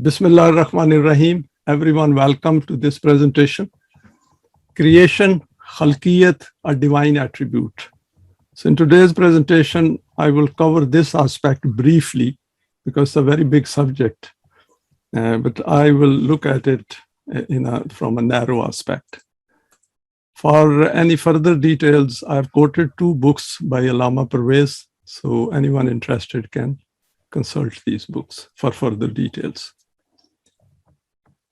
Bismillah ar-Rahman ar-Rahim. Everyone, welcome to this presentation. Creation, Khalqiyat, a divine attribute. So in today's presentation, I will cover this aspect briefly because it's a very big subject, but I will look at it from a narrow aspect. For any further details, I've quoted two books by Allama Pervez, so anyone interested can consult these books for further details.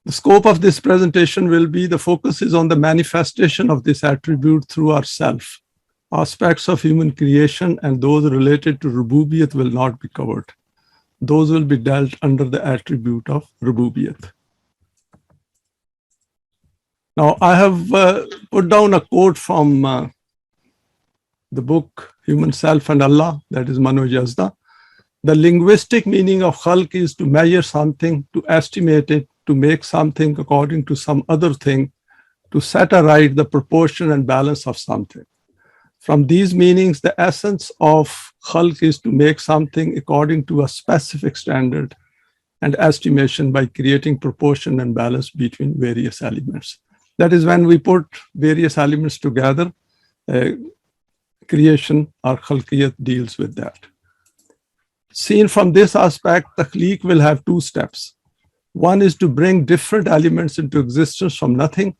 The scope of this presentation will be the focus is on the manifestation of this attribute through ourself. Aspects of human creation and those related to Rububiyat will not be covered. Those will be dealt under the attribute of Rububiyat. Now, I have put down a quote from the book Human Self and Allah, that is Manoj Yazda. The linguistic meaning of khalq is to measure something, to estimate it, to make something according to some other thing, to set aright the proportion and balance of something. From these meanings, the essence of khalq is to make something according to a specific standard and estimation by creating proportion and balance between various elements. That is when we put various elements together, creation or khalqiyat deals with that. Seen from this aspect, takhliq will have two steps. One is to bring different elements into existence from nothing,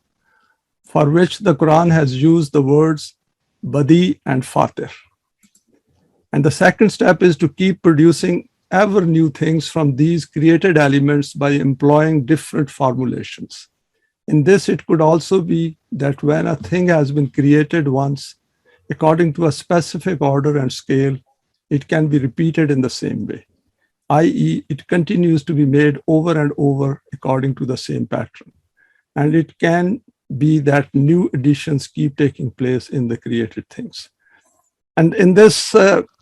for which the Quran has used the words Badi and Fatir. And the second step is to keep producing ever new things from these created elements by employing different formulations. In this, it could also be that when a thing has been created once, according to a specific order and scale, it can be repeated in the same way, i.e., it continues to be made over and over according to the same pattern. And it can be that new additions keep taking place in the created things. And in this,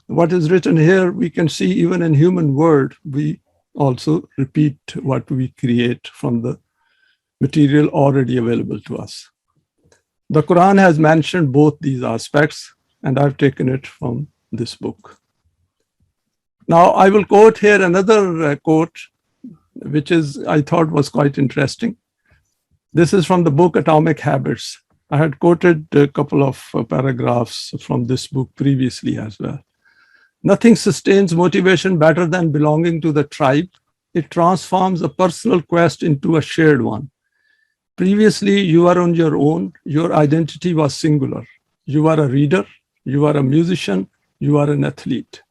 what is written here, we can see even in human world, we also repeat what we create from the material already available to us. The Quran has mentioned both these aspects, and I've taken it from this book. Now, I will quote here another quote, which I thought was quite interesting. This is from the book Atomic Habits. I had quoted a couple of paragraphs from this book previously as well. Nothing sustains motivation better than belonging to the tribe. It transforms a personal quest into a shared one. Previously, you are on your own. Your identity was singular. You are a reader. You are a musician. You are an athlete.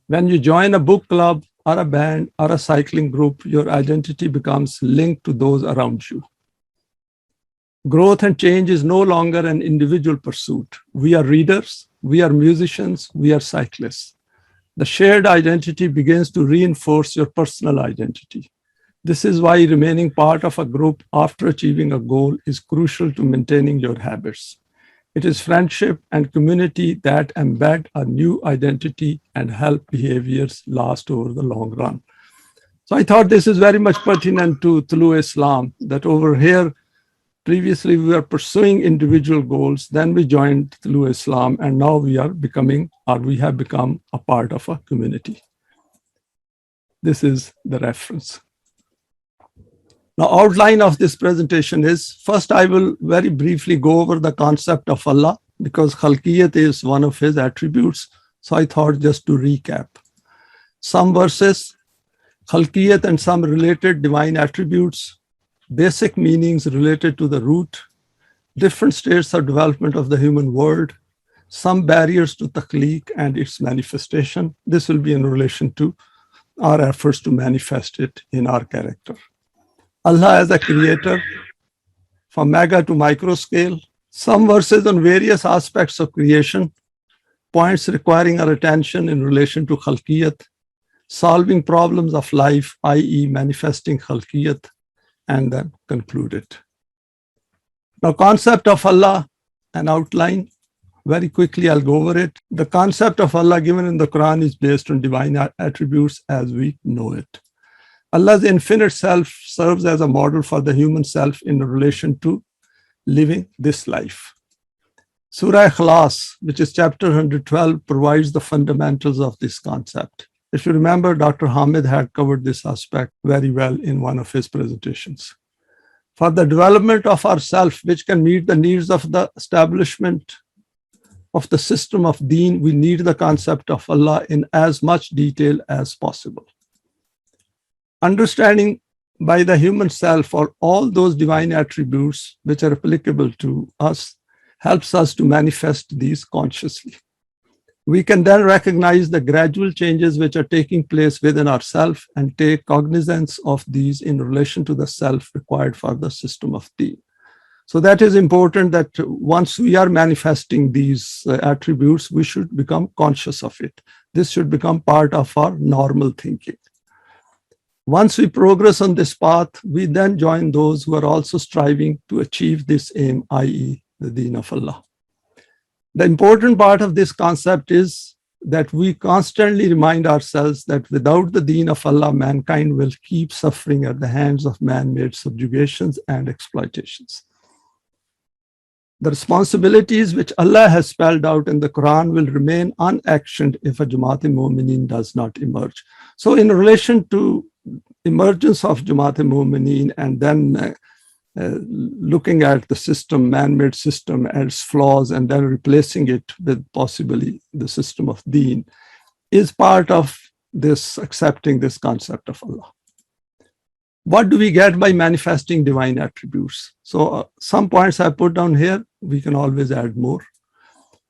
When you join a book club or a band or a cycling group, your identity becomes linked to those around you. Growth and change is no longer an individual pursuit. We are readers, we are musicians, we are cyclists. The shared identity begins to reinforce your personal identity. This is why remaining part of a group after achieving a goal is crucial to maintaining your habits. It is friendship and community that embed a new identity and help behaviors last over the long run. So I thought this is very much pertinent to Tulu Islam, that over here, previously we were pursuing individual goals, then we joined Tulu Islam, and now we have become a part of a community. This is the reference. Now, outline of this presentation is, first I will very briefly go over the concept of Allah, because Khalqiyat is one of his attributes. So I thought just to recap. Some verses, Khalqiyat and some related divine attributes, basic meanings related to the root, different states of development of the human world, some barriers to takhliq and its manifestation. This will be in relation to our efforts to manifest it in our character. Allah as a creator, from mega to micro scale, some verses on various aspects of creation, points requiring our attention in relation to Khalqiyat, solving problems of life, i.e. manifesting Khalqiyat, and then conclude it. Now, concept of Allah, an outline. Very quickly, I'll go over it. The concept of Allah given in the Quran is based on divine attributes as we know it. Allah's infinite self serves as a model for the human self in relation to living this life. Surah Ikhlas, which is chapter 112, provides the fundamentals of this concept. If you remember, Dr. Hamid had covered this aspect very well in one of his presentations. For the development of ourself, which can meet the needs of the establishment of the system of Deen, we need the concept of Allah in as much detail as possible. Understanding by the human self or all those divine attributes which are applicable to us helps us to manifest these consciously. We can then recognize the gradual changes which are taking place within ourselves and take cognizance of these in relation to the self required for the system of Deen. So that is important, that once we are manifesting these attributes, we should become conscious of it. This should become part of our normal thinking. Once we progress on this path, we then join those who are also striving to achieve this aim, i.e., the Deen of Allah. The important part of this concept is that we constantly remind ourselves that without the Deen of Allah, mankind will keep suffering at the hands of man-made subjugations and exploitations. The responsibilities which Allah has spelled out in the Quran will remain unactioned if a Jamaat-e-Mu'mineen does not emerge. So in relation to emergence of Jamaat-e-Mu'mineen and then looking at the system, man-made system, as flaws and then replacing it with possibly the system of Deen is part of this accepting this concept of Allah. What do we get by manifesting divine attributes? So some points I put down here, we can always add more.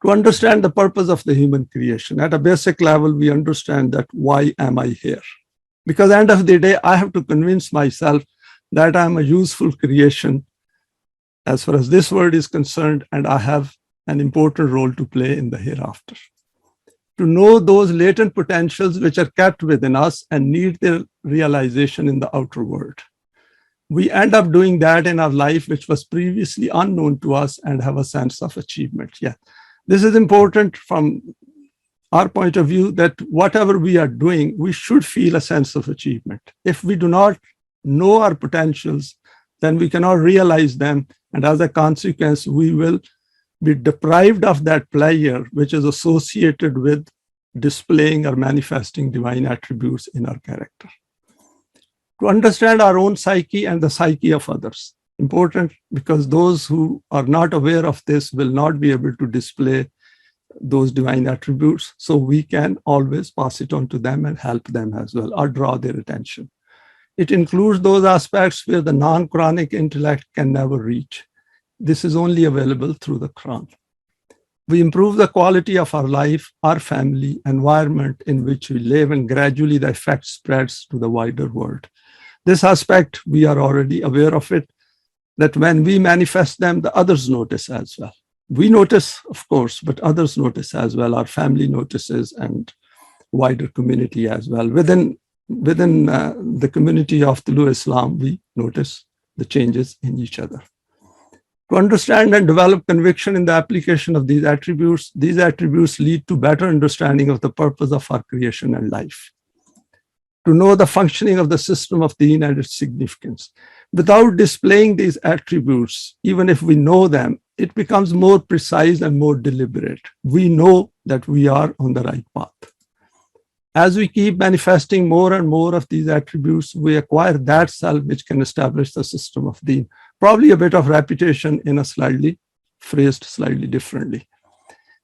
To understand the purpose of the human creation, at a basic level, we understand that why am I here? Because at the end of the day, I have to convince myself that I'm a useful creation as far as this world is concerned, and I have an important role to play in the hereafter. To know those latent potentials which are kept within us and need their realization in the outer world. We end up doing that in our life, which was previously unknown to us, and have a sense of achievement. Yeah, this is important from our point of view, that whatever we are doing, we should feel a sense of achievement. If we do not know our potentials, then we cannot realize them. And as a consequence, we will be deprived of that pleasure which is associated with displaying or manifesting divine attributes in our character. To understand our own psyche and the psyche of others, important, because those who are not aware of this will not be able to display those divine attributes. So we can always pass it on to them and help them as well, or draw their attention. It includes those aspects where the non-Quranic intellect can never reach. This is only available through the Quran. We improve the quality of our life, our family, environment in which we live, and gradually the effect spreads to the wider world. This aspect, we are already aware of it, that when we manifest them, the others notice as well. We notice, of course, but others notice as well. Our family notices and wider community as well. Within the community of Tulu Islam, we notice the changes in each other. To understand and develop conviction in the application of these attributes lead to better understanding of the purpose of our creation and life. To know the functioning of the system of Deen and its significance. Without displaying these attributes, even if we know them, it becomes more precise and more deliberate. We know that we are on the right path. As we keep manifesting more and more of these attributes, we acquire that self which can establish the system of Deen. Probably a bit of repetition in a phrased slightly differently.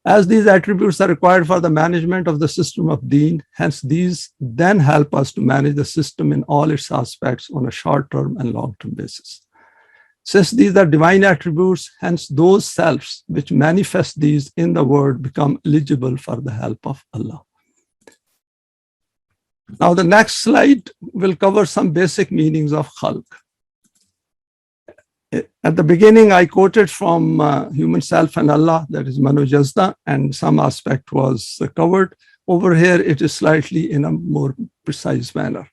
As these attributes are required for the management of the system of Deen, hence these then help us to manage the system in all its aspects on a short-term and long-term basis. Since these are divine attributes, hence those selves which manifest these in the world become eligible for the help of Allah. Now the next slide will cover some basic meanings of Khalq. At the beginning, I quoted from Human Self and Allah, that is Mano Jazda, and some aspect was covered. Over here, it is slightly in a more precise manner.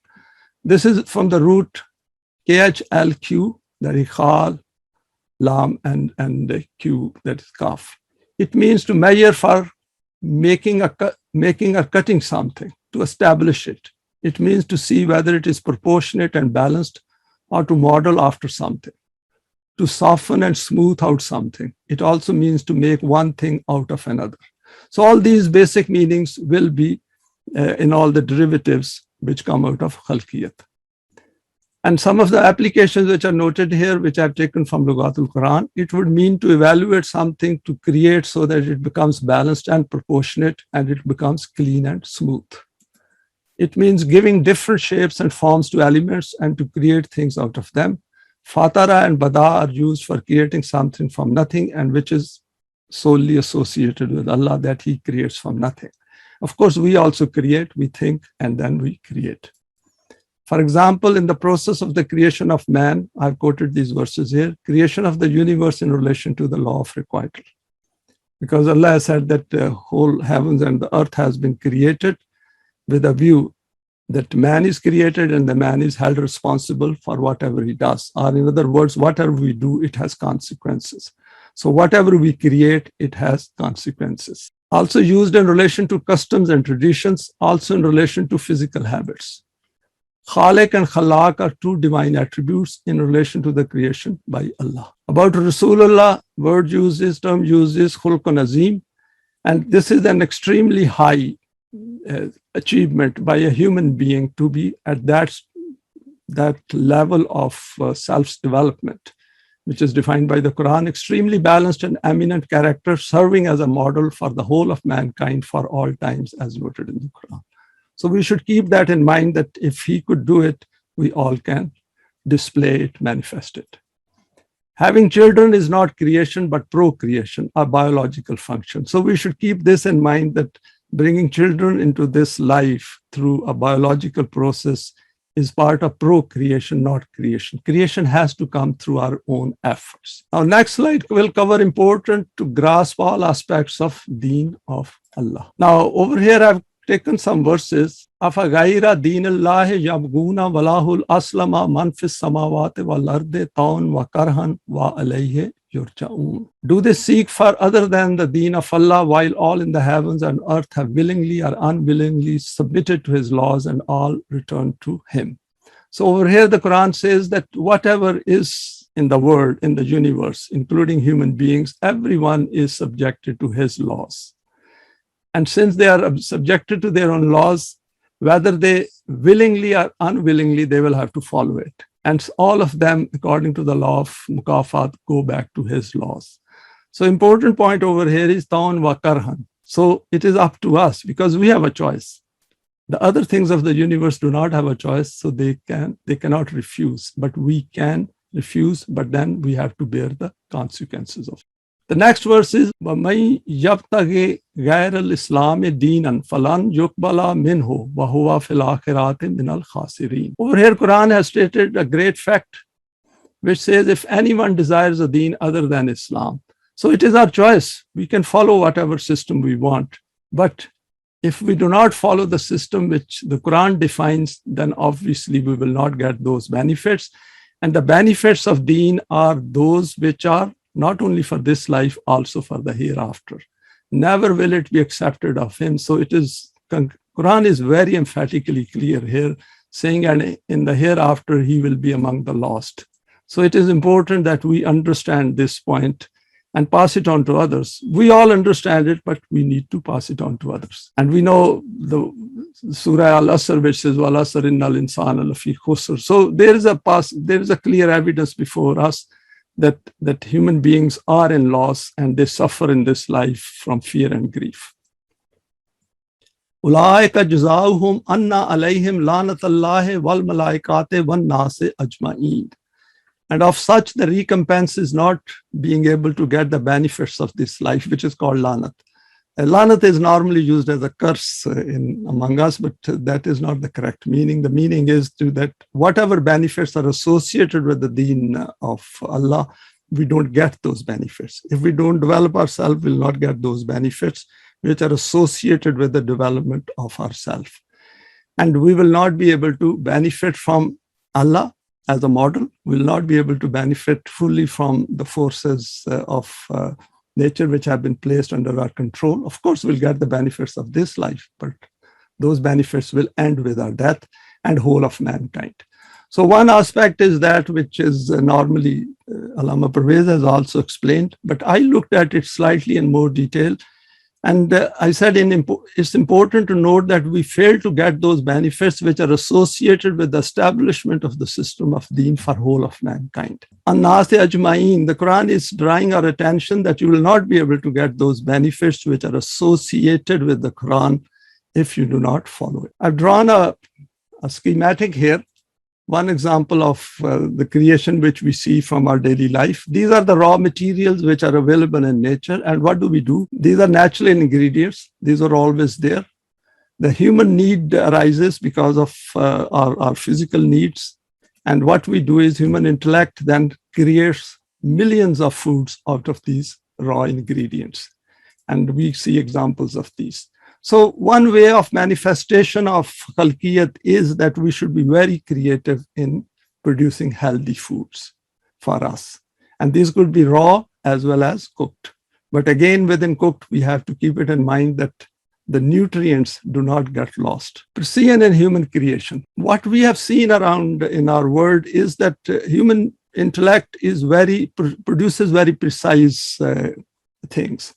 This is from the root KHLQ, that is Khal, Lam, and the Q, that is Kaf. It means to measure for making or cutting something, to establish it. It means to see whether it is proportionate and balanced, or to model after something. To soften and smooth out something. It also means to make one thing out of another. So all these basic meanings will be in all the derivatives which come out of khalqiyat. And some of the applications which are noted here, which I've taken from Lughatul Quran, it would mean to evaluate something to create so that it becomes balanced and proportionate and it becomes clean and smooth. It means giving different shapes and forms to elements and to create things out of them. Fatara and Bada are used for creating something from nothing and which is solely associated with Allah, that He creates from nothing. Of course, we also create, we think, and then we create. For example, in the process of the creation of man, I've quoted these verses here, creation of the universe in relation to the law of requital. Because Allah said that the whole heavens and the earth has been created with a view that man is created and the man is held responsible for whatever he does. Or in other words, whatever we do, it has consequences. So whatever we create, it has consequences. Also used in relation to customs and traditions, also in relation to physical habits. Khaliq and Khalaq are two divine attributes in relation to the creation by Allah. About Rasulullah, term uses Khulqun Azim, and this is an extremely high achievement by a human being to be at that level of self-development, which is defined by the Quran, extremely balanced and eminent character, serving as a model for the whole of mankind for all times, as noted in the Quran. So we should keep that in mind, that if he could do it, we all can display it, manifest it. Having children is not creation, but procreation, a biological function. So we should keep this in mind, that bringing children into this life through a biological process is part of procreation, not creation. Creation has to come through our own efforts. Now, next slide will cover important to grasp all aspects of Deen of Allah. Now, over here I've taken some verses. Afagaira deenallahi yabguna walahul aslama man fis samawati wal ardi taun wa karhan wa alayhi yurja'un. Do they seek for other than the deen of Allah, while all in the heavens and earth have willingly or unwillingly submitted to His laws and all return to Him? So over here the Quran says that whatever is in the world, in the universe, including human beings, everyone is subjected to His laws. And since they are subjected to their own laws, whether they willingly or unwillingly, they will have to follow it. And all of them, according to the law of mukafat, go back to His laws. So important point over here is taun wa karhan. So it is up to us, because we have a choice. The other things of the universe do not have a choice, so they cannot refuse. But we can refuse, but then we have to bear the consequences of it. The next verse is وَمَن يَبْتَغِ غَيْرَ الْإِسْلَامِ دِينًا فَلَنْ يُقْبَلَ مِنْهُ وَهُوَ فِي الْآخِرَةِ مِنَ الْخَاسِرِينَ. Over here, Quran has stated a great fact, which says if anyone desires a deen other than Islam, so it is our choice. We can follow whatever system we want. But if we do not follow the system which the Quran defines, then obviously we will not get those benefits. And the benefits of deen are those which are not only for this life, also for the hereafter. Never will it be accepted of him. So it is, Quran is very emphatically clear here, saying, and in the hereafter, he will be among the lost. So it is important that we understand this point and pass it on to others. We all understand it, but we need to pass it on to others. And we know the Surah Al-Asr, which says, Wal Asr innal insana lafi khusr. So there is a clear evidence before us that human beings are in loss and they suffer in this life from fear and grief. Ulaika jazaohum anna alayhim lanatallahi wal malaikati wan nasi ajma'in. And of such, the recompense is not being able to get the benefits of this life, which is called lanat. Lanat is normally used as a curse among us, but that is not the correct meaning. The meaning is that whatever benefits are associated with the deen of Allah, we don't get those benefits. If we don't develop ourselves, we'll not get those benefits which are associated with the development of ourselves. And we will not be able to benefit from Allah as a model. We'll not be able to benefit fully from the forces of nature which have been placed under our control. Of course, we'll get the benefits of this life, but those benefits will end with our death and whole of mankind. So one aspect is that which is normally Allama Parvez has also explained, but I looked at it slightly in more detail. And I said it's important to note that we fail to get those benefits which are associated with the establishment of the system of deen for whole of mankind. An-Nas Ajma'in, the Quran is drawing our attention that you will not be able to get those benefits which are associated with the Quran if you do not follow it. I've drawn a schematic here. One example of the creation which we see from our daily life. These are the raw materials which are available in nature. And what do? These are natural ingredients. These are always there. The human need arises because of our physical needs. And what we do is human intellect then creates millions of foods out of these raw ingredients. And we see examples of these. So one way of manifestation of khalqiyat is that we should be very creative in producing healthy foods for us. And these could be raw as well as cooked. But again, within cooked, we have to keep it in mind that the nutrients do not get lost. Precision in human creation. What we have seen around in our world is that human intellect is produces very precise things.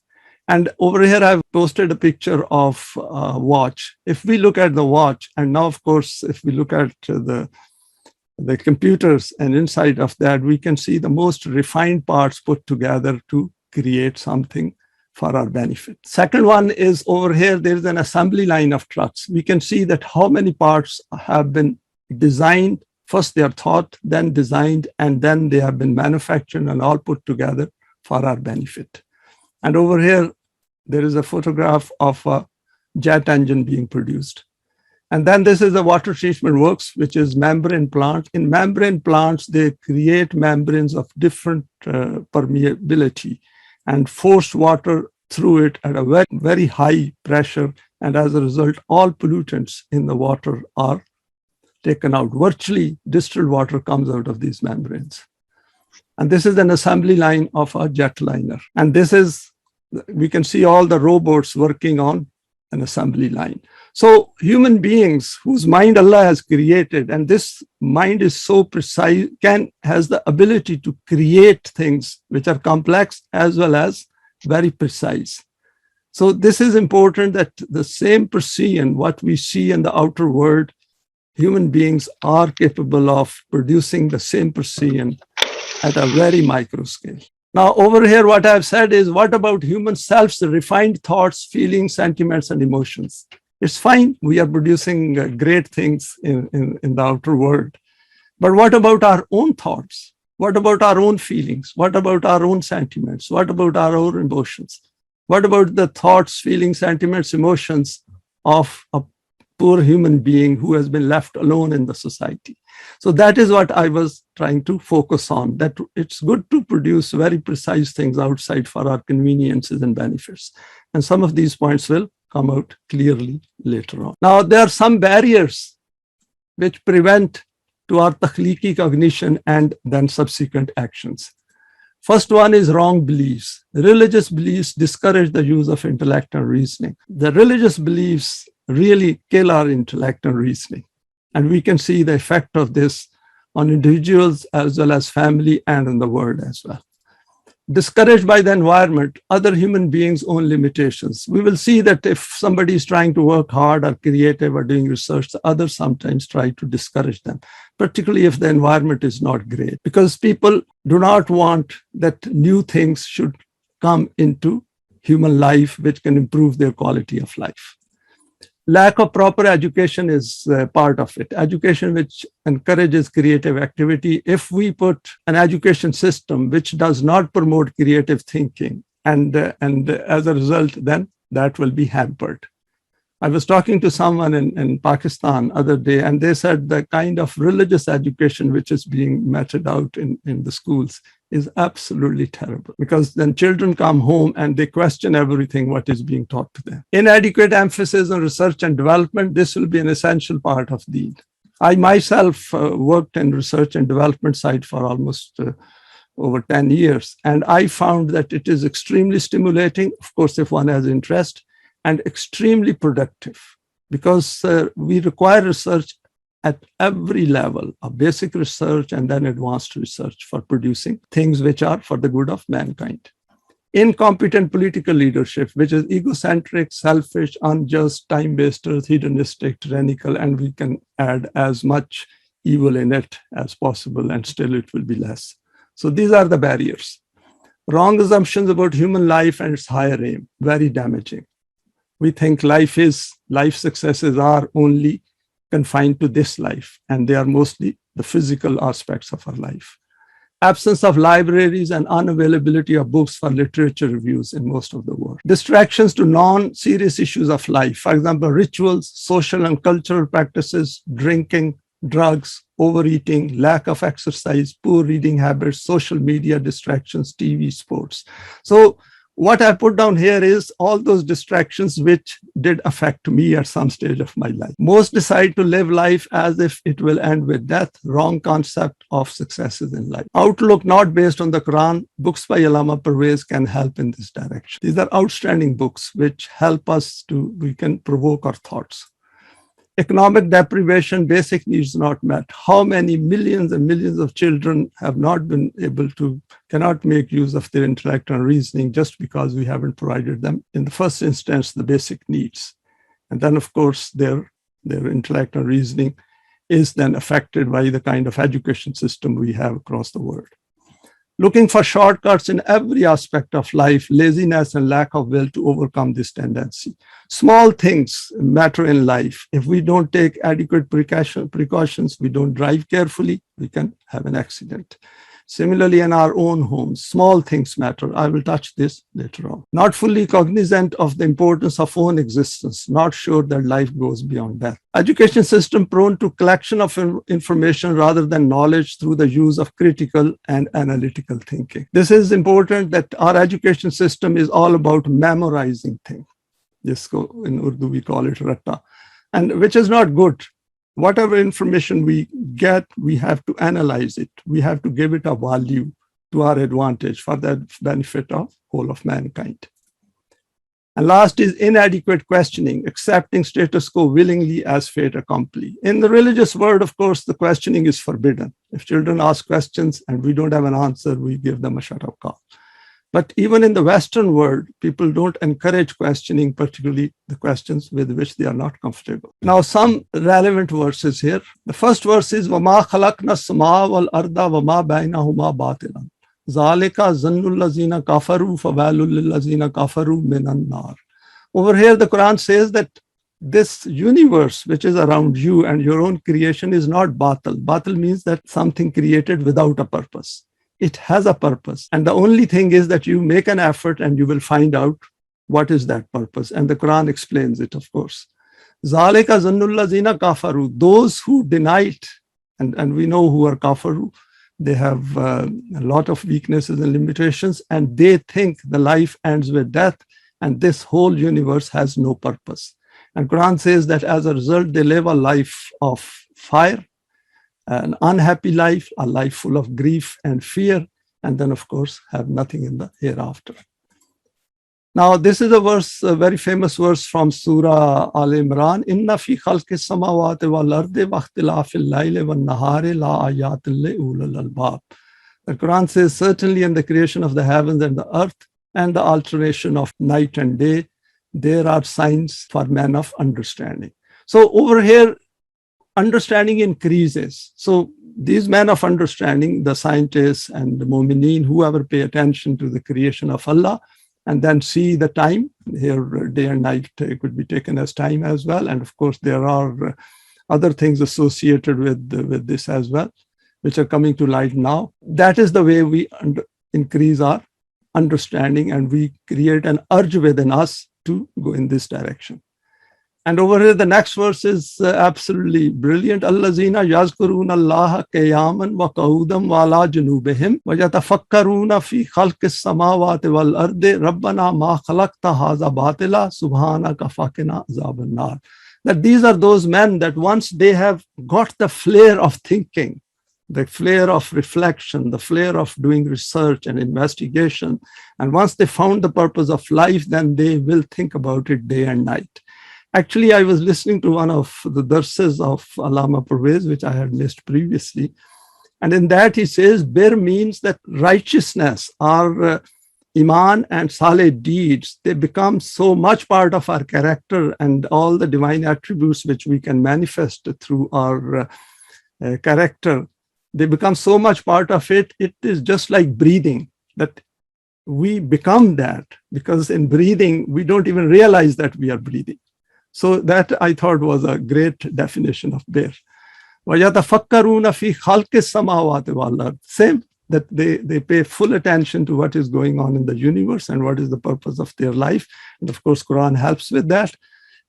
And over here, I've posted a picture of a watch. If we look at the watch, and now, of course, if we look at the computers and inside of that, we can see the most refined parts put together to create something for our benefit. Second one is over here, there's an assembly line of trucks. We can see that how many parts have been designed. First, they are thought, then designed, and then they have been manufactured and all put together for our benefit. And over here, there is a photograph of a jet engine being produced. And then this is a water treatment works, which is membrane plant. In membrane plants, they create membranes of different permeability and force water through it at a very, very high pressure. And as a result, all pollutants in the water are taken out. Virtually, distilled water comes out of these membranes. And this is an assembly line of a jetliner. And this is, we can see all the robots working on an assembly line. So human beings whose mind Allah has created, and this mind is so precise, has the ability to create things which are complex as well as very precise. So this is important that the same precision, what we see in the outer world, human beings are capable of producing the same precision at a very micro scale. Now, over here, what I've said is, what about human selves, the refined thoughts, feelings, sentiments, and emotions? It's fine. We are producing great things in the outer world. But what about our own thoughts? What about our own feelings? What about our own sentiments? What about our own emotions? What about the thoughts, feelings, sentiments, emotions of a poor human being who has been left alone in the society? So that is what I was trying to focus on, that it's good to produce very precise things outside for our conveniences and benefits. And some of these points will come out clearly later on. Now, there are some barriers which prevent to our takhliqi cognition and then subsequent actions. First one is wrong beliefs. Religious beliefs discourage the use of intellect and reasoning. The religious beliefs really kill our intellect and reasoning. And we can see the effect of this on individuals as well as family and in the world as well. Discouraged by the environment, other human beings' own limitations. We will see that if somebody is trying to work hard or creative or doing research, the others sometimes try to discourage them, particularly if the environment is not great, because people do not want that new things should come into human life which can improve their quality of life. Lack of proper education is part of it. Education which encourages creative activity. If we put an education system which does not promote creative thinking, and as a result, then that will be hampered. I was talking to someone in Pakistan other day, and they said the kind of religious education which is being meted out in the schools is absolutely terrible, because then children come home and they question everything what is being taught to them. Inadequate emphasis on research and development, this will be an essential part of Deen. I myself worked in research and development side for almost over 10 years, and I found that it is extremely stimulating, of course, if one has interest, and extremely productive, because we require research at every level of basic research and then advanced research for producing things which are for the good of mankind. Incompetent political leadership, which is egocentric, selfish, unjust, time wasters, hedonistic, tyrannical, and we can add as much evil in it as possible, and still it will be less. So these are the barriers. Wrong assumptions about human life and its higher aim, very damaging. We think life successes are only confined to this life, and they are mostly the physical aspects of our life. Absence of libraries and unavailability of books for literature reviews in most of the world. Distractions to non-serious issues of life. For example, rituals, social and cultural practices, drinking, drugs, overeating, lack of exercise, poor reading habits, social media distractions, TV, sports. So what I put down here is all those distractions which did affect me at some stage of my life. Most decide to live life as if it will end with death. Wrong concept of successes in life. Outlook not based on the Quran. Books by Allama Pervez can help in this direction. These are outstanding books which help us we can provoke our thoughts. Economic deprivation, basic needs not met. How many millions and millions of children have not been able to, cannot make use of their intellect and reasoning just because we haven't provided them, in the first instance, the basic needs. And then, of course, their intellect and reasoning is then affected by the kind of education system we have across the world. Looking for shortcuts in every aspect of life, laziness and lack of will to overcome this tendency. Small things matter in life. If we don't take adequate precautions, we don't drive carefully, we can have an accident. Similarly, in our own homes, small things matter. I will touch this later on. Not fully cognizant of the importance of own existence, not sure that life goes beyond death. Education system prone to collection of information rather than knowledge through the use of critical and analytical thinking. This is important, that our education system is all about memorizing things. In Urdu, we call it ratta, and which is not good. Whatever information we get, we have to analyze it. We have to give it a value to our advantage for the benefit of whole of mankind. And last is inadequate questioning, accepting status quo willingly as fait accompli. In the religious world, of course, the questioning is forbidden. If children ask questions and we don't have an answer, we give them a shut-up call. But even in the Western world, people don't encourage questioning, particularly the questions with which they are not comfortable. Now, some relevant verses here. The first verse is, وَمَا خَلَقْنَا السَّمَاءَ وَالْأَرْضَ وَمَا بَيْنَهُمَا بَاطِلًا ذَلِكَ ظَنُّ الَّذِينَ كَفَرُوا فَوَيْلٌ لِلَّذِينَ كَفَرُوا مِنَ النَّارِ. Over here, the Quran says that this universe, which is around you and your own creation, is not batil. Batil means that something created without a purpose. It has a purpose. And the only thing is that you make an effort and you will find out what is that purpose. And the Quran explains it, of course. ذَلِكَ ظَنُّ الَّذِينَ كَفَرُوا. Those who deny it, and we know who are kafaru, they have a lot of weaknesses and limitations, and they think the life ends with death, and this whole universe has no purpose. And Quran says that as a result, they live a life of fire, an unhappy life, a life full of grief and fear, and then, of course, have nothing in the hereafter. Now, this is a verse, a very famous verse from Surah Al-Imran. Inna fi khalqi samawati wal ardi wa ikhtilafil layli wan nahari la ayatin li ulil albab. The Quran says, certainly in the creation of the heavens and the earth and the alternation of night and day, there are signs for men of understanding. So over here, understanding increases. So these men of understanding, the scientists and the mu'mineen, whoever pay attention to the creation of Allah, and then see the time, here day and night could be taken as time as well. And of course, there are other things associated with this as well, which are coming to light now. That is the way we increase our understanding, and we create an urge within us to go in this direction. And over here, the next verse is absolutely brilliant. Allazina yazkuruna Allah qiyaman wa qu'udan wa ala junubihim wa yatafakkaruna fi khalqis samawati wal ardi rabbana ma khalaqta hadha batila subhanaka faqina azaban nar. That these are those men that once they have got the flair of thinking, the flair of reflection, the flair of doing research and investigation, and once they found the purpose of life, then they will think about it day and night. Actually, I was listening to one of the darses of Allama Pervez, which I had missed previously. And in that he says, bir means that righteousness or Iman and Saleh deeds, they become so much part of our character, and all the divine attributes which we can manifest through our character, they become so much part of it. It is just like breathing, that we become that, because in breathing, we don't even realize that we are breathing. So that I thought was a great definition of bir. وَيَتَفَكَّرُونَ فِي خَلْقِ السَّمَاوَاتِ وَالْأَرْضِ. Same, that they pay full attention to what is going on in the universe and what is the purpose of their life. And of course, Quran helps with that.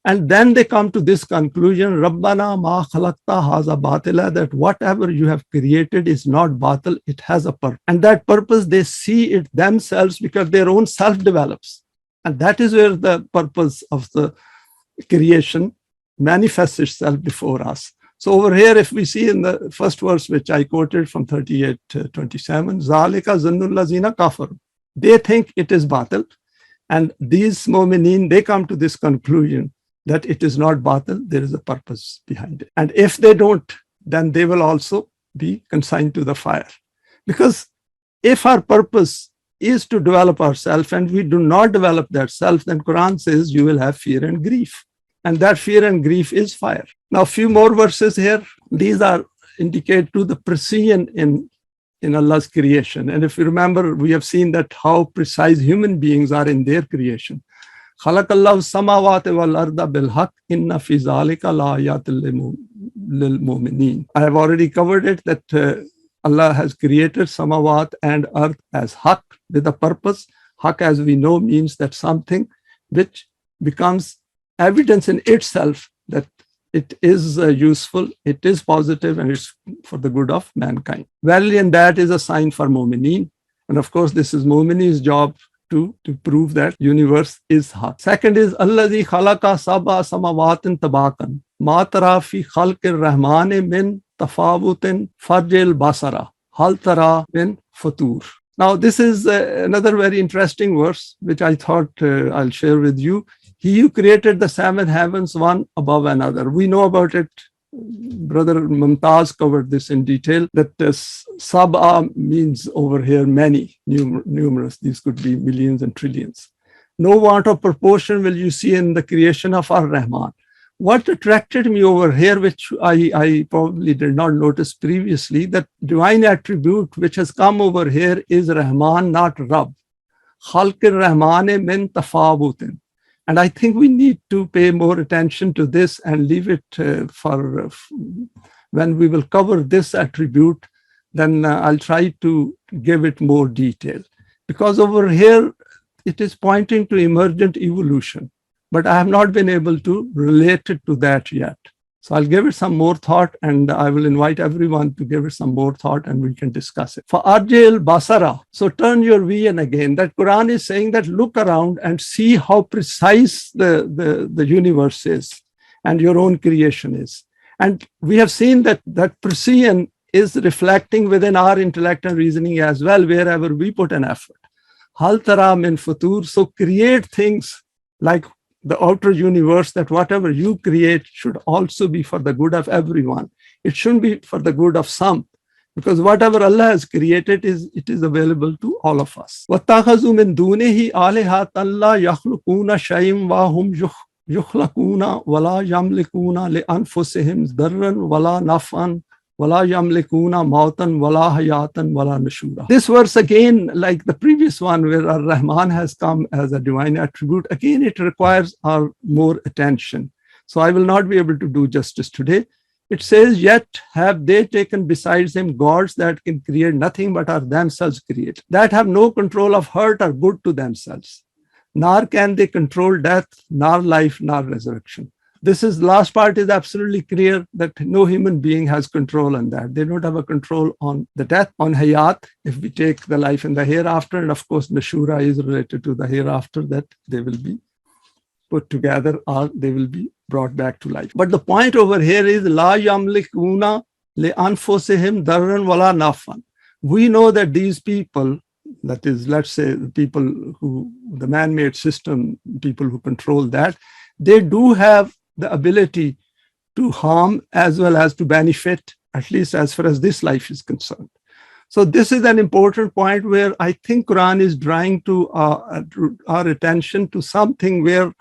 And then they come to this conclusion, Rabbana ma khalaqta haza batila, that whatever you have created is not batil, it has a purpose. And that purpose, they see it themselves because their own self develops. And that is where the purpose of the creation manifests itself before us. So over here, if we see in the first verse, which I quoted from 38:27, Zalika zannul lazina kafaru. They think it is batil. And these mu'mineen, they come to this conclusion that it is not batil, there is a purpose behind it. And if they don't, then they will also be consigned to the fire. Because if our purpose is to develop ourselves and we do not develop that self, then Quran says you will have fear and grief. And that fear and grief is fire. Now, a few more verses here. These are indicate to the precision in Allah's creation. And if you remember, we have seen that how precise human beings are in their creation. خَلَقَ اللَّهُ السَّمَاوَاتِ وَالْأَرْضَ بِالْحَقِّ إِنَّ فِي ذَلِكَ لَآيَاتٍ لِلْمُؤْمِنِينَ. I have already covered it, that Allah has created samawat and earth as haq, with a purpose. Haq, as we know, means that something which becomes evidence in itself that it is useful, it is positive, and it's for the good of mankind. Verily, and that is a sign for mu'mineen. And of course, this is mu'mineen's job to prove that universe is haq. Second is Allazi khalaqa sab'a samawatin tabakan ma tara fi khalqir rahmani min tafawutin farjil basara hal tara min futur. Now, this is another very interesting verse, which I thought I'll share with you. He who created the seven heavens, one above another. We know about it. Brother Mumtaz covered this in detail, that sab'a means over here many, numerous. These could be millions and trillions. No want of proportion will you see in the creation of our Rahman. What attracted me over here, which I probably did not notice previously, that divine attribute which has come over here is Rahman, not Rabb. Khalqir Rahmane min tafawutin. And I think we need to pay more attention to this and leave it for when we will cover this attribute, then I'll try to give it more detail. Because over here, it is pointing to emergent evolution, but I have not been able to relate it to that yet. So I'll give it some more thought, and I will invite everyone to give it some more thought, and we can discuss it. For Arjil Basara, so turn your vision again. That Quran is saying that look around and see how precise the universe is and your own creation is. And we have seen that precision is reflecting within our intellect and reasoning as well, wherever we put an effort. Hal tara min futur, so create things like the outer universe, that whatever you create should also be for the good of everyone. It shouldn't be for the good of some, because whatever Allah has created it is available to all of us. وَاتَّخَذُوا مِن دُونِهِ آلِهَةً لَا يَخْلُقُونَ شَيْئًا وَهُمْ يُخْلَقُونَ وَلَا يَمْلِكُونَ لِأَنفُسِهِمْ ضَرًّا وَلَا نَفْعًا وَلَا يَمْلِكُونَ مَوْتًا وَلَا حَيَاةً وَلَا نُشُورًا. This verse again, like the previous one where Ar-Rahman has come as a divine attribute, again it requires our more attention. So I will not be able to do justice today. It says, yet have they taken besides him gods that can create nothing but are themselves created, that have no control of hurt or good to themselves, nor can they control death, nor life, nor resurrection. This is last part is absolutely clear, that no human being has control on that. They don't have a control on the death, on hayat, if we take the life in the hereafter. And of course, Nashura is related to the hereafter, that they will be put together or they will be brought back to life. But the point over here is La yamlikuna li anfusihim darran wala nafan. We know that these people, that is, let's say the people who, the man-made system, people who control that, they do have the ability to harm as well as to benefit, at least as far as this life is concerned. So this is an important point where I think Quran is drawing to our attention to something where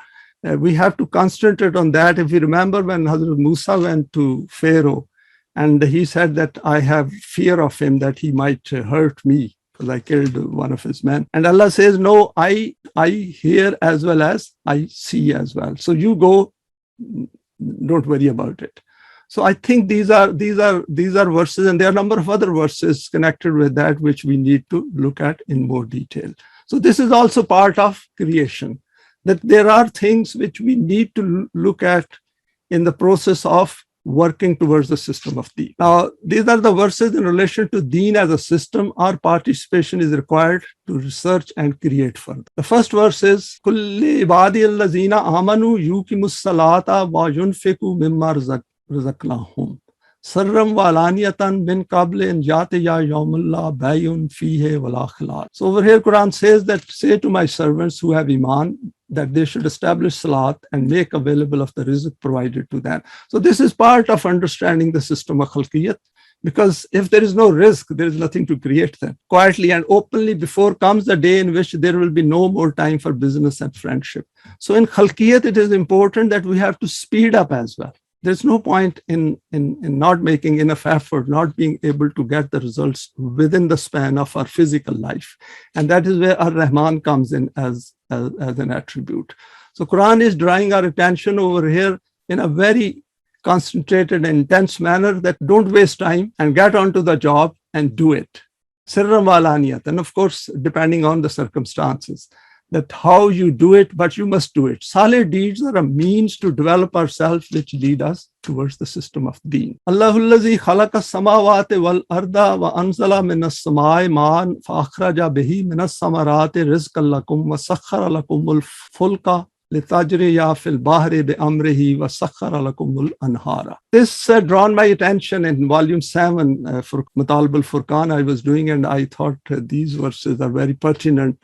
we have to concentrate on that. If you remember when Hazrat Musa went to Pharaoh and he said that I have fear of him, that he might hurt me because I killed one of his men. And Allah says, no, I hear as well as I see as well. So you go, don't worry about it. So I think these are verses, and there are a number of other verses connected with that which we need to look at in more detail. So this is also part of creation, that there are things which we need to look at in the process of working towards the system of Deen. Now, these are the verses in relation to Deen as a system. Our participation is required to research and create further. The first verse is, Kulli ibadi allazina amanu yuqimus salata wa yunfiqu mimma razaqnahum sarram wa alaniyatan min qabli an yatiya yawmullah bayun fihi wala khilal. So over here Quran says that, say to my servants who have iman that they should establish salat and make available of the rizq provided to them. So this is part of understanding the system of khalqiyat, because if there is no rizq, there is nothing to create then. Quietly and openly before comes the day in which there will be no more time for business and friendship. So in khalqiyat, it is important that we have to speed up as well. There's no point in not making enough effort, not being able to get the results within the span of our physical life. And that is where Ar-Rahman comes in as an attribute. So Quran is drawing our attention over here in a very concentrated and intense manner, that don't waste time and get onto the job and do it. Sirram wa alaniyat. And of course, depending on the circumstances, that how you do it, but you must do it. Saleh deeds are a means to develop ourselves which lead us towards the system of Deen. Allahullazi khalaqa samawati wal arda wa anzala minas samai ma'an fa akhraja bihi minas samarati rizqan lakum wa sakhara lakumul fulka litajriya fil bahri bi amrihi wa sakhara lakumul anhara. This drawn my attention in volume 7 for Matalib al-Furqan I was doing, and I thought these verses are very pertinent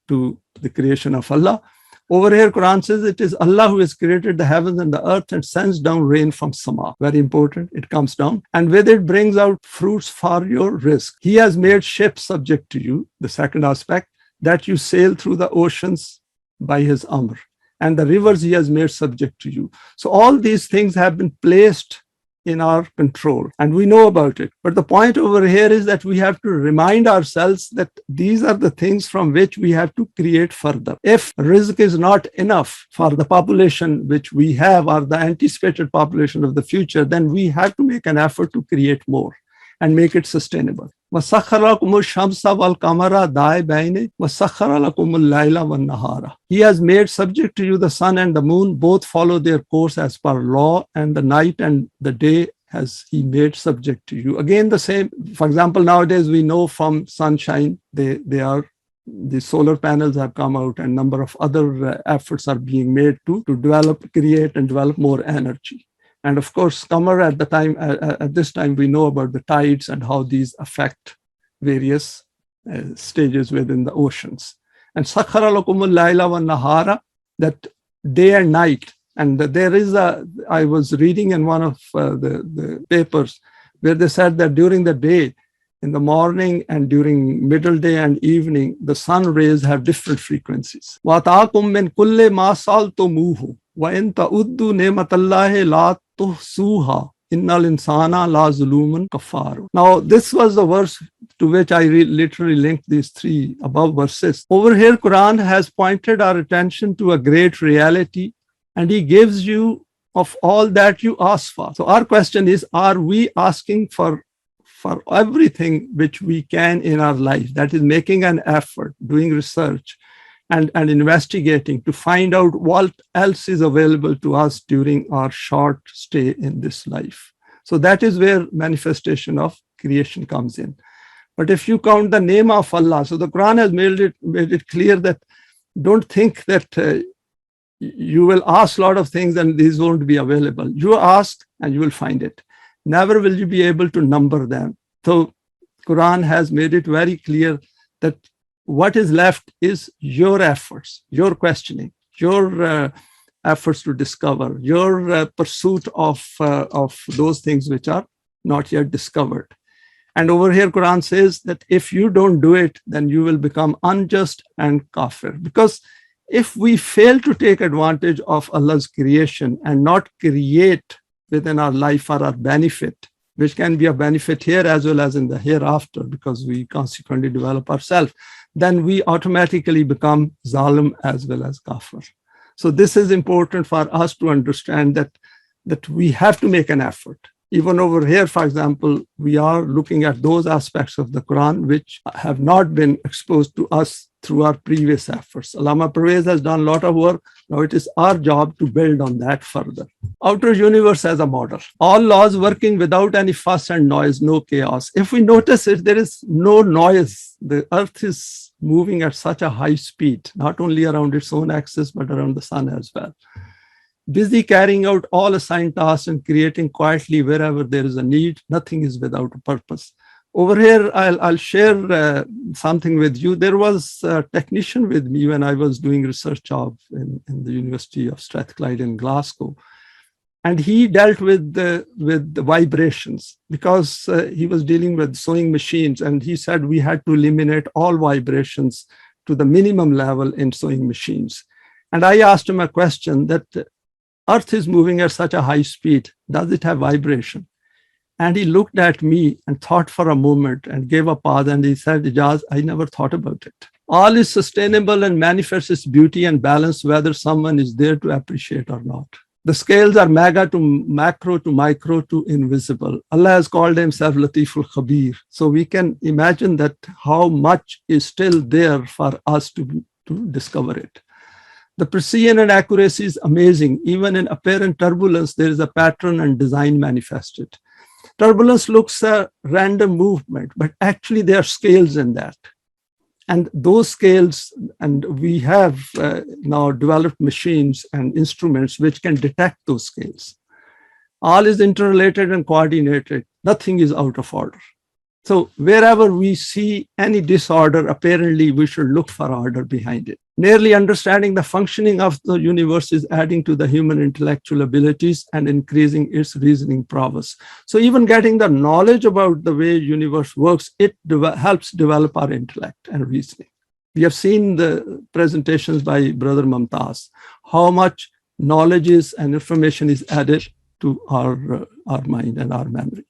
to the creation of Allah. Over here, Quran says it is Allah who has created the heavens and the earth and sends down rain from Sama. Very important, it comes down. And with it brings out fruits for your rizq. He has made ships subject to you, the second aspect, that you sail through the oceans by his amr. And the rivers he has made subject to you. So all these things have been placed in our control, and we know about it. But the point over here is that we have to remind ourselves that these are the things from which we have to create further. If rizq is not enough for the population which we have, or the anticipated population of the future, then we have to make an effort to create more and make it sustainable. He has made subject to you the sun and the moon, both follow their course as per law, and the night and the day has he made subject to you. Again, the same. For example, nowadays we know from sunshine, the solar panels have come out, and a number of other efforts are being made to create and develop more energy. And of course, Qamar at this time, we know about the tides and how these affect various stages within the oceans. And Sakhara lakumul laila wa nahara, that day and night. And there is I was reading in one of the papers where they said that during the day, in the morning and during middle day and evening, the sun rays have different frequencies. وَأَتَاكُم مِّن كُلِّ مَا سَأَلْتُمُوهُ وَإِن تَعُدُّوا نِعْمَةَ اللَّهِ لَا تُحْصُوهَا إِنَّ الْإِنسَانَ لَظَلُومٌ كَفَّارٌ. Now, this was the verse to which I literally linked these three above verses. Over here, Quran has pointed our attention to a great reality, and he gives you of all that you ask for. So our question is, are we asking for everything which we can in our life? That is making an effort, doing research and investigating to find out what else is available to us during our short stay in this life. So that is where manifestation of creation comes in. But if you count the name of Allah, so the Quran has made it clear that don't think that you will ask a lot of things and these won't be available. You ask and you will find it. Never will you be able to number them. So Quran has made it very clear that what is left is your efforts, your questioning, your efforts to discover, your pursuit of those things which are not yet discovered. And over here, Quran says that if you don't do it, then you will become unjust and kafir. Because if we fail to take advantage of Allah's creation and not create within our life for our benefit, which can be a benefit here as well as in the hereafter, because we consequently develop ourselves, then we automatically become zalim as well as kafir. So this is important for us to understand that we have to make an effort. Even over here, for example, we are looking at those aspects of the Quran which have not been exposed to us through our previous efforts. Allama Pervez has done a lot of work. Now it is our job to build on that further. Outer universe as a model. All laws working without any fuss and noise, no chaos. If we notice it, there is no noise. The earth is moving at such a high speed, not only around its own axis, but around the sun as well. Busy carrying out all assigned tasks and creating quietly wherever there is a need. Nothing is without a purpose. Over here, I'll share something with you. There was a technician with me when I was doing research job in the University of Strathclyde in Glasgow. And he dealt with the vibrations because he was dealing with sewing machines. And he said we had to eliminate all vibrations to the minimum level in sewing machines. And I asked him a question that Earth is moving at such a high speed. Does it have vibration? And he looked at me and thought for a moment and gave a pause and he said, Ijaz, I never thought about it. All is sustainable and manifests its beauty and balance whether someone is there to appreciate or not. The scales are mega to macro to micro to invisible. Allah has called himself Latiful Khabir. So we can imagine that how much is still there for us to discover it. The precision and accuracy is amazing. Even in apparent turbulence, there is a pattern and design manifested. Turbulence looks a random movement, but actually there are scales in that. And those scales, and we have now developed machines and instruments which can detect those scales. All is interrelated and coordinated. Nothing is out of order. So wherever we see any disorder, apparently we should look for order behind it. Merely understanding the functioning of the universe is adding to the human intellectual abilities and increasing its reasoning prowess. So even getting the knowledge about the way universe works, it helps develop our intellect and reasoning. We have seen the presentations by Brother Mumtaz, how much knowledge is and information is added to our mind and our memory.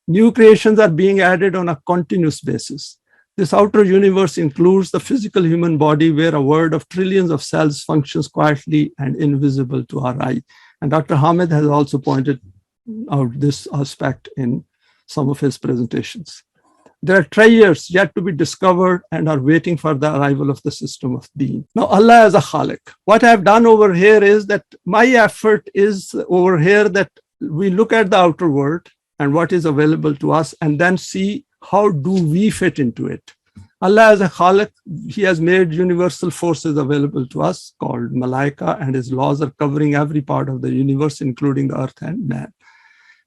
New creations are being added on a continuous basis. This outer universe includes the physical human body where a world of trillions of cells functions quietly and invisible to our eye. And Dr. Hamid has also pointed out this aspect in some of his presentations. There are treasures yet to be discovered and are waiting for the arrival of the system of being. Now, Allah is a Khalik. What I've done over here is that my effort is over here that we look at the outer world and what is available to us and then see how do we fit into it. Allah as a Khalik, he has made universal forces available to us called Malaika, and his laws are covering every part of the universe, including the earth and man.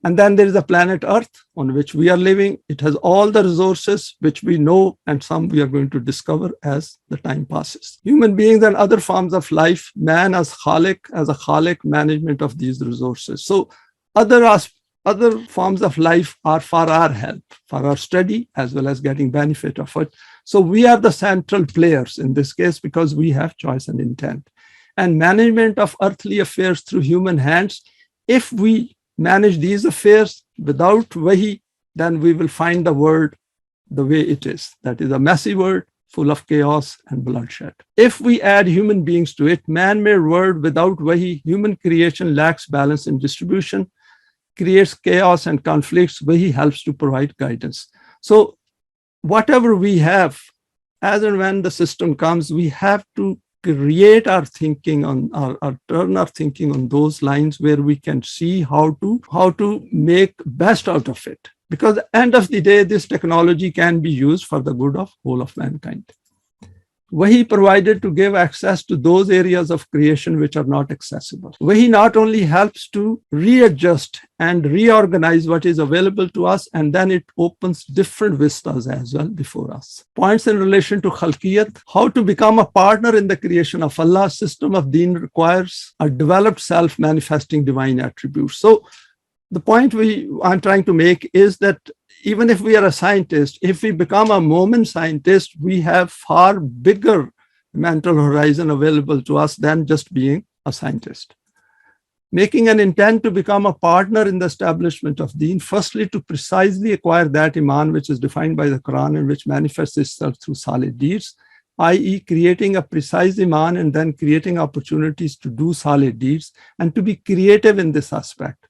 And then there is a planet Earth on which we are living. It has all the resources which we know and some we are going to discover as the time passes. Human beings and other forms of life, man as a Khalik, management of these resources. So other forms of life are for our help, for our study, as well as getting benefit of it. So we are the central players in this case because we have choice and intent. And management of earthly affairs through human hands, if we manage these affairs without wahi, then we will find the world the way it is. That is a messy world full of chaos and bloodshed. If we add human beings to it, man-made world without wahi, human creation lacks balance in distribution, creates chaos and conflicts, where he helps to provide guidance. So whatever we have, as and when the system comes, we have to create our thinking on turn our thinking on those lines where we can see how to make best out of it. Because at the end of the day, this technology can be used for the good of whole of mankind. Wahi provided to give access to those areas of creation which are not accessible. Wahi not only helps to readjust and reorganize what is available to us, and then it opens different vistas as well before us. Points in relation to Khalqiyat, how to become a partner in the creation of Allah. System of Deen requires a developed self manifesting divine attributes. So the point I'm trying to make is that even if we are a scientist, if we become a moment scientist, we have far bigger mental horizon available to us than just being a scientist. Making an intent to become a partner in the establishment of Deen, firstly, to precisely acquire that Iman which is defined by the Quran and which manifests itself through salih deeds, i.e. creating a precise Iman and then creating opportunities to do salih deeds, and to be creative in this aspect.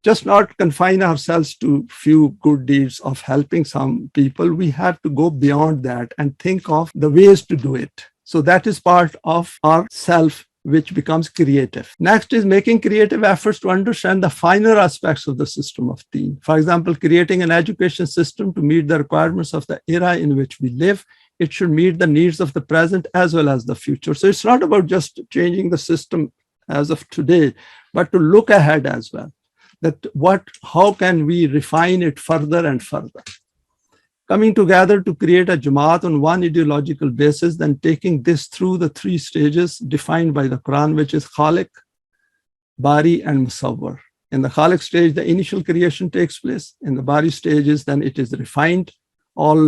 Just not confine ourselves to few good deeds of helping some people. We have to go beyond that and think of the ways to do it. So that is part of our self, which becomes creative. Next is making creative efforts to understand the finer aspects of the system of Deen. For example, creating an education system to meet the requirements of the era in which we live. It should meet the needs of the present as well as the future. So it's not about just changing the system as of today, but to look ahead as well. How can we refine it further and further? Coming together to create a Jamaat on one ideological basis, then taking this through the three stages defined by the Quran, which is Khaliq, Bari, and Musawwar. In the Khaliq stage, the initial creation takes place. In the Bari stages, then it is refined. All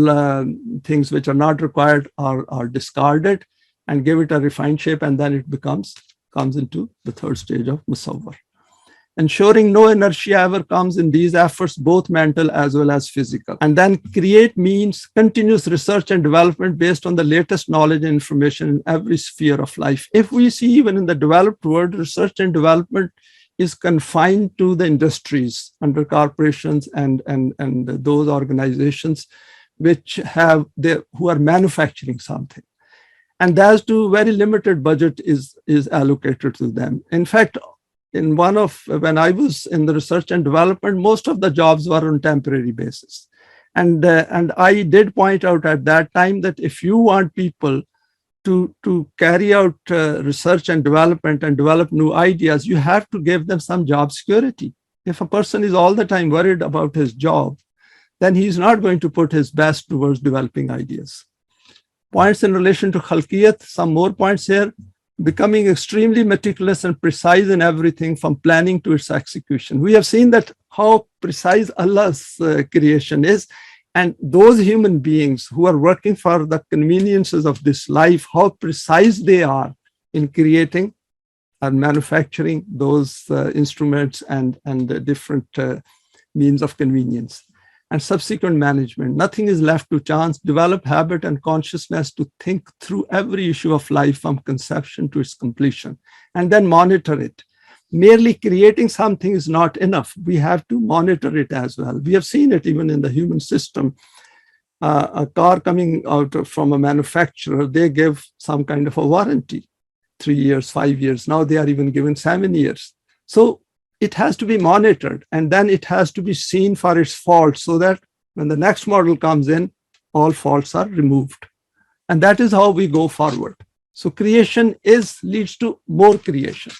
things which are not required are discarded and give it a refined shape, and then it comes into the third stage of Musawwar. Ensuring no inertia ever comes in these efforts, both mental as well as physical. And then create means continuous research and development based on the latest knowledge and information in every sphere of life. If we see even in the developed world, research and development is confined to the industries under corporations and those organizations who are manufacturing something. And as to very limited budget is allocated to them. In fact, when I was in the research and development, most of the jobs were on temporary basis. And I did point out at that time that if you want people to carry out research and develop new ideas, you have to give them some job security. If a person is all the time worried about his job, then he's not going to put his best towards developing ideas. Points in relation to Khalqiyat, some more points here. Becoming extremely meticulous and precise in everything from planning to its execution. We have seen that how precise Allah's creation is, and those human beings who are working for the conveniences of this life, how precise they are in creating and manufacturing those instruments and different means of convenience. And subsequent management. Nothing is left to chance. Develop habit and consciousness to think through every issue of life from conception to its completion, and then monitor it. Merely creating something is not enough. We have to monitor it as well. We have seen it even in the human system. A car coming out from a manufacturer, they give some kind of a warranty, 3 years, 5 years. Now they are even given 7 years. So it has to be monitored, and then it has to be seen for its faults so that when the next model comes in, all faults are removed. And that is how we go forward. So creation leads to more creation.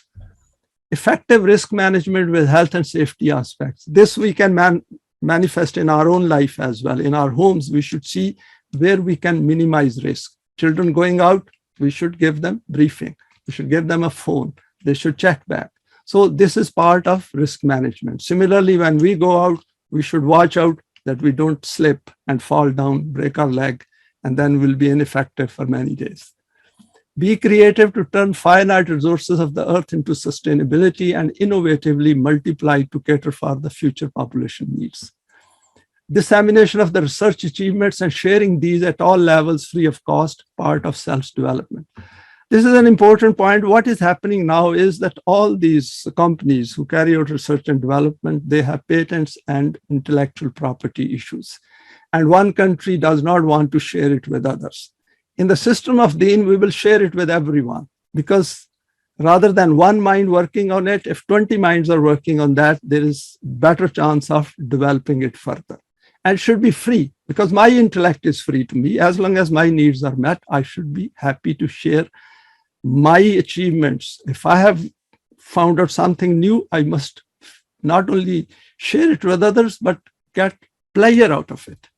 Effective risk management with health and safety aspects. This we can manifest in our own life as well. In our homes, we should see where we can minimize risk. Children going out, we should give them briefing. We should give them a phone. They should check back. So this is part of risk management. Similarly, when we go out, we should watch out that we don't slip and fall down, break our leg, and then we'll be ineffective for many days. Be creative to turn finite resources of the earth into sustainability and innovatively multiply to cater for the future population needs. Dissemination of the research achievements and sharing these at all levels free of cost, part of self-development. This is an important point. What is happening now is that all these companies who carry out research and development, they have patents and intellectual property issues. And one country does not want to share it with others. In the system of Deen, we will share it with everyone, because rather than one mind working on it, if 20 minds are working on that, there is better chance of developing it further. And it should be free, because my intellect is free to me. As long as my needs are met, I should be happy to share my achievements. If I have found out something new, I must not only share it with others, but get pleasure out of it.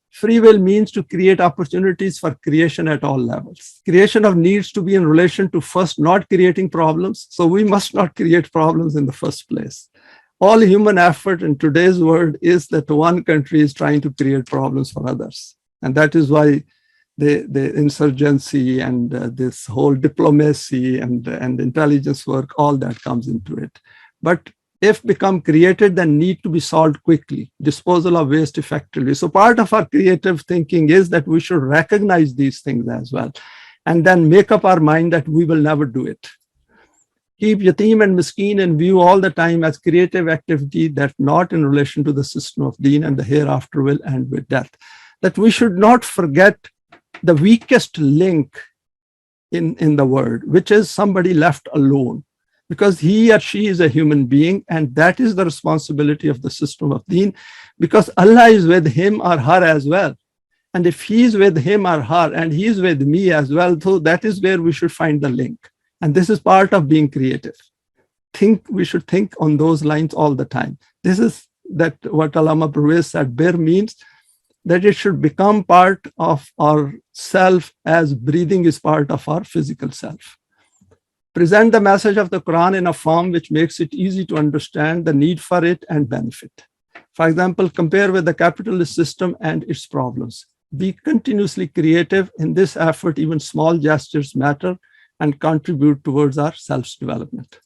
Free will means to create opportunities for creation at all levels. Creation of needs to be in relation to first not creating problems. So we must not create problems in the first place. All human effort in today's world is that one country is trying to create problems for others. And that is why the insurgency and this whole diplomacy and intelligence work, all that comes into it. But if become created, then need to be solved quickly, disposal of waste effectively. So part of our creative thinking is that we should recognize these things as well, and then make up our mind that we will never do it. Keep yatim and miskeen in view all the time as creative activity that not in relation to the system of deen and the hereafter will end with death. That we should not forget the weakest link in the world, which is somebody left alone, because he or she is a human being, and that is the responsibility of the system of deen, because Allah is with him or her as well. And if he is with him or her and he is with me as well, so that is where we should find the link. And this is part of being creative. We should think on those lines all the time. This is that what Allama Pervez said, bir means that it should become part of our self as breathing is part of our physical self. Present the message of the Quran in a form which makes it easy to understand the need for it and benefit. For example, compare with the capitalist system and its problems. Be continuously creative in this effort. Even small gestures matter and contribute towards our self-development.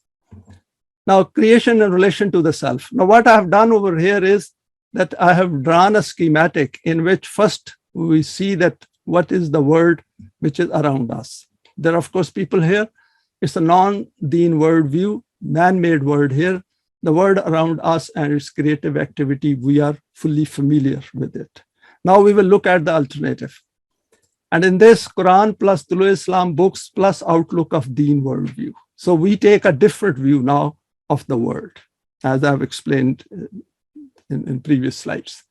Now, creation in relation to the self. Now, what I have done over here is that I have drawn a schematic in which first we see that what is the world which is around us. There are, of course, people here. It's a non-deen worldview, man-made world here. The world around us and its creative activity, we are fully familiar with it. Now we will look at the alternative. And in this, Quran plus Tulu Islam books plus outlook of deen worldview. So we take a different view now of the world, as I've explained in previous slides.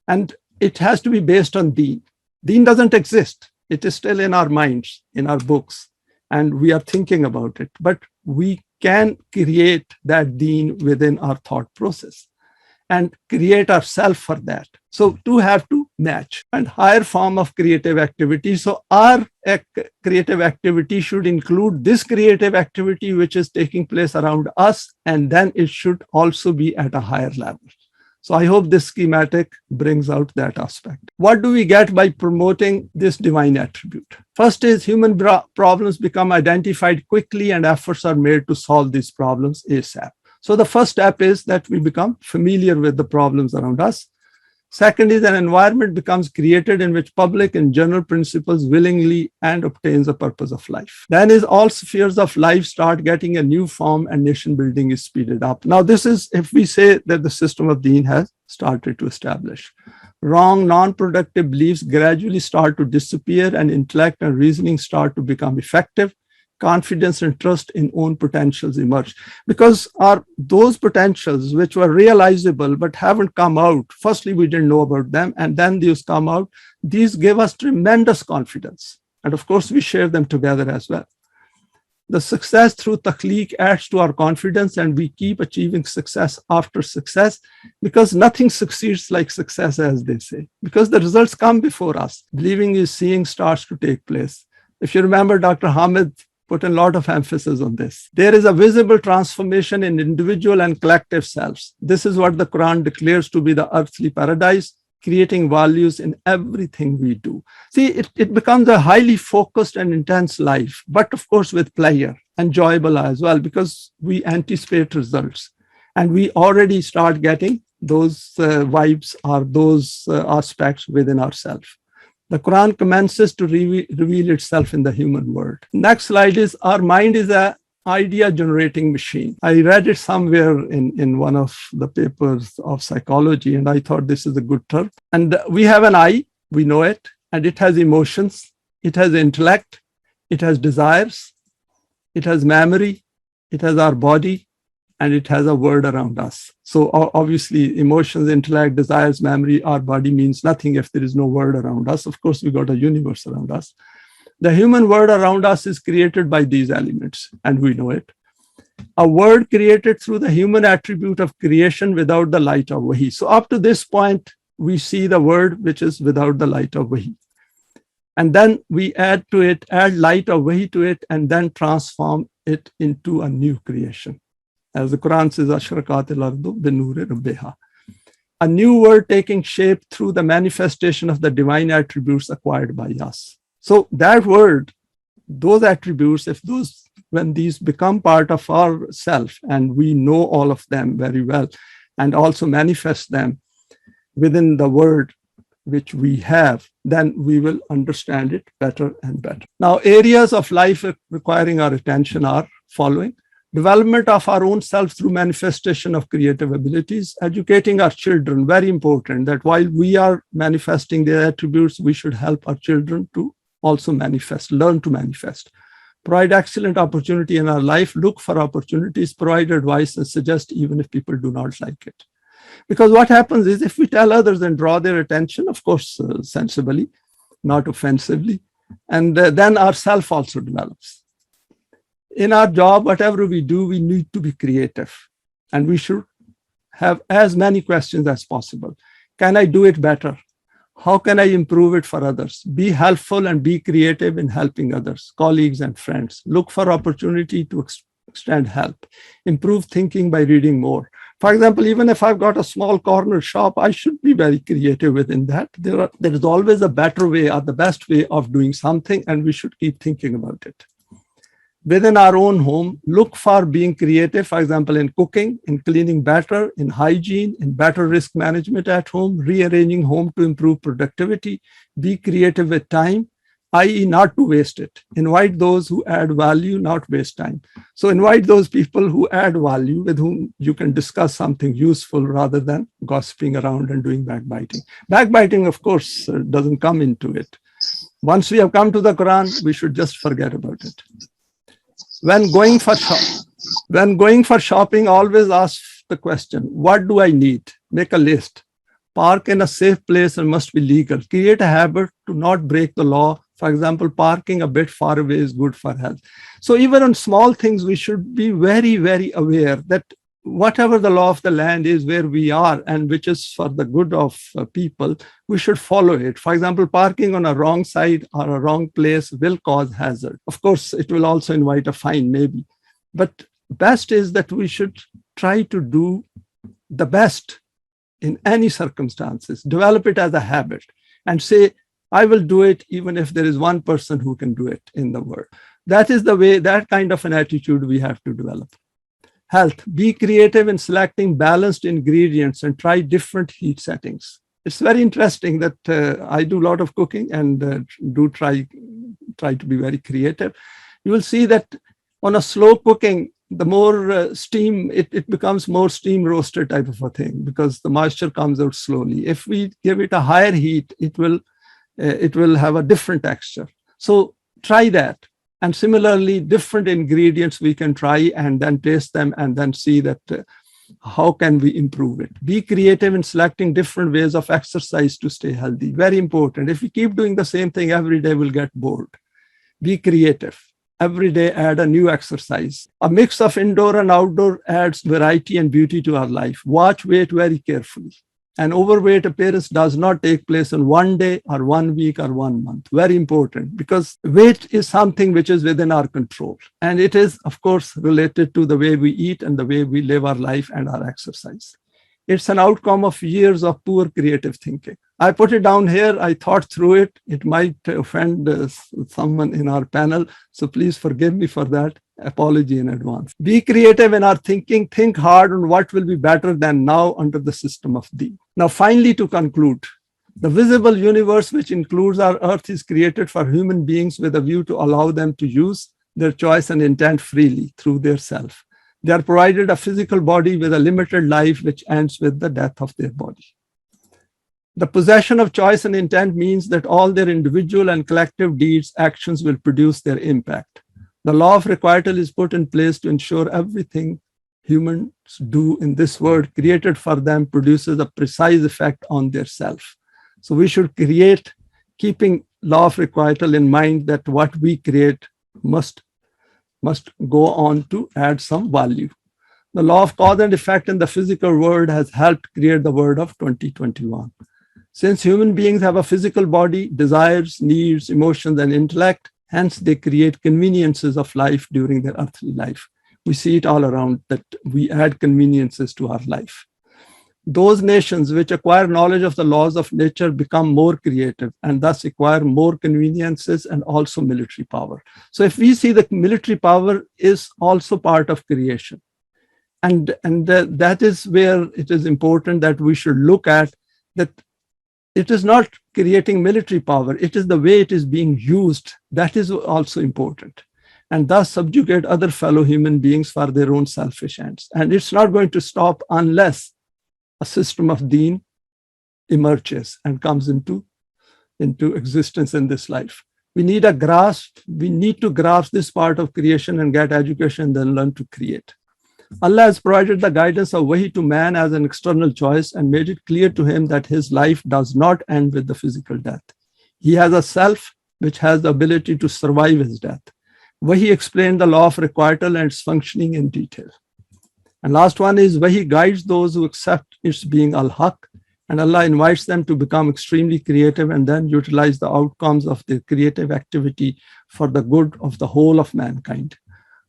And it has to be based on deen. Deen doesn't exist. It is still in our minds, in our books, and we are thinking about it. But we can create that deen within our thought process and create ourselves for that. So two have to match and higher form of creative activity. So our creative activity should include this creative activity which is taking place around us, and then it should also be at a higher level. So I hope this schematic brings out that aspect. What do we get by promoting this divine attribute? First is human problems become identified quickly and efforts are made to solve these problems ASAP. So the first step is that we become familiar with the problems around us. Second is an environment becomes created in which public and general principles willingly and obtains the purpose of life. Then is all spheres of life start getting a new form and nation building is speeded up. Now this is if we say that the system of deen has started to establish. Wrong, non-productive beliefs gradually start to disappear and intellect and reasoning start to become effective. Confidence and trust in own potentials emerge, because those potentials which were realizable but haven't come out, firstly we didn't know about them, and then these come out. These give us tremendous confidence, and of course we share them together as well. The success through takhliq adds to our confidence, and we keep achieving success after success, because nothing succeeds like success, as they say, because the results come before us. Believing is seeing starts to take place. If you remember, Dr. Hamid put a lot of emphasis on this. There is a visible transformation in individual and collective selves. This is what the Quran declares to be the earthly paradise, creating values in everything we do. See, it becomes a highly focused and intense life, but of course with pleasure, enjoyable as well, because we anticipate results. And we already start getting those vibes or those aspects within ourselves. The Quran commences to reveal itself in the human world. Next slide is our mind is an idea generating machine. I read it somewhere in one of the papers of psychology, and I thought this is a good term. And we have an eye, we know it, and it has emotions, it has intellect, it has desires, it has memory, it has our body, and it has a world around us. So obviously emotions, intellect, desires, memory, our body means nothing if there is no world around us. Of course, we got a universe around us. The human world around us is created by these elements, and we know it. A world created through the human attribute of creation without the light of Wahi. So up to this point, we see the world which is without the light of Wahi. And then we add light of Wahi to it, and then transform it into a new creation. As the Quran says, Ashraqatil ardu binuri rabbiha. A new world taking shape through the manifestation of the divine attributes acquired by us. So that word, those attributes, when these become part of our self and we know all of them very well and also manifest them within the word which we have, then we will understand it better and better. Now, areas of life requiring our attention are following: development of our own self through manifestation of creative abilities, educating our children, very important, that while we are manifesting their attributes, we should help our children to also manifest, learn to manifest. Provide excellent opportunity in our life, look for opportunities, provide advice, and suggest even if people do not like it. Because what happens is, if we tell others and draw their attention, of course, sensibly, not offensively, and then our self also develops. In our job, whatever we do, we need to be creative, and we should have as many questions as possible. Can I do it better? How can I improve it for others? Be helpful and be creative in helping others, colleagues and friends. Look for opportunity to extend help. Improve thinking by reading more. For example, even if I've got a small corner shop, I should be very creative within that. There is always a better way or the best way of doing something, and we should keep thinking about it. Within our own home, look for being creative, for example, in cooking, in cleaning better, in hygiene, in better risk management at home, rearranging home to improve productivity. Be creative with time, i.e. not to waste it. Invite those who add value, not waste time. So invite those people who add value, with whom you can discuss something useful rather than gossiping around and doing backbiting. Backbiting, of course, doesn't come into it. Once we have come to the Quran, we should just forget about it. When going for shopping, always ask the question, what do I need? Make a list. Park in a safe place and must be legal. Create a habit to not break the law. For example, parking a bit far away is good for health. So even on small things, we should be very, very aware that whatever the law of the land is where we are and which is for the good of people, we should follow it. For example, parking on a wrong side or a wrong place will cause hazard. Of course, it will also invite a fine maybe. But best is that we should try to do the best in any circumstances, develop it as a habit and say, I will do it even if there is one person who can do it in the world. That is the way, that kind of an attitude we have to develop. Health, be creative in selecting balanced ingredients and try different heat settings. It's very interesting that I do a lot of cooking and do try to be very creative. You will see that on a slow cooking, the more steam, it becomes more steam roaster type of a thing because the moisture comes out slowly. If we give it a higher heat, it will have a different texture. So try that. And similarly, different ingredients we can try and then taste them and then see that how can we improve it. Be creative in selecting different ways of exercise to stay healthy. Very important. If we keep doing the same thing every day, we'll get bored. Be creative. Every day, add a new exercise. A mix of indoor and outdoor adds variety and beauty to our life. Watch weight very carefully. An overweight appearance does not take place in one day or 1 week or 1 month. Very important, because weight is something which is within our control. And it is, of course, related to the way we eat and the way we live our life and our exercise. It's an outcome of years of poor creative thinking. I put it down here. I thought through it. It might offend someone in our panel. So please forgive me for that. Apology in advance. Be creative in our thinking. Think hard on what will be better than now under the system of thee. Now, finally, to conclude, the visible universe, which includes our earth, is created for human beings with a view to allow them to use their choice and intent freely through their self. They are provided a physical body with a limited life, which ends with the death of their body. The possession of choice and intent means that all their individual and collective deeds, actions will produce their impact. The law of requital is put in place to ensure everything humans do in this world created for them produces a precise effect on their self. So we should create, keeping law of requital in mind, that what we create must go on to add some value. The law of cause and effect in the physical world has helped create the world of 2021. Since human beings have a physical body, desires, needs, emotions, and intellect, hence they create conveniences of life during their earthly life. We see it all around that we add conveniences to our life. Those nations which acquire knowledge of the laws of nature become more creative and thus acquire more conveniences and also military power. So if we see that military power is also part of creation, and that is where it is important that we should look at that it is not creating military power, it is the way it is being used that is also important, and thus subjugate other fellow human beings for their own selfish ends. And it's not going to stop unless a system of deen emerges and comes into existence in this life. We need to grasp this part of creation and get education, then learn to create. Allah has provided the guidance of Wahi to man as an external choice and made it clear to him that his life does not end with the physical death. He has a self which has the ability to survive his death. Wahi explained the law of requital and its functioning in detail. And last one is Wahi guides those who accept its being al-Haq, and Allah invites them to become extremely creative and then utilize the outcomes of their creative activity for the good of the whole of mankind.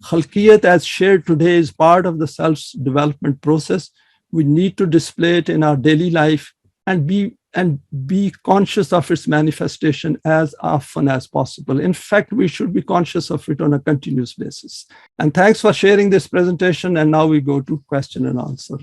Khalqiyat as shared today is part of the self-development process. We need to display it in our daily life and be conscious of its manifestation as often as possible. In fact, we should be conscious of it on a continuous basis. And thanks for sharing this presentation. And now we go to question and answer.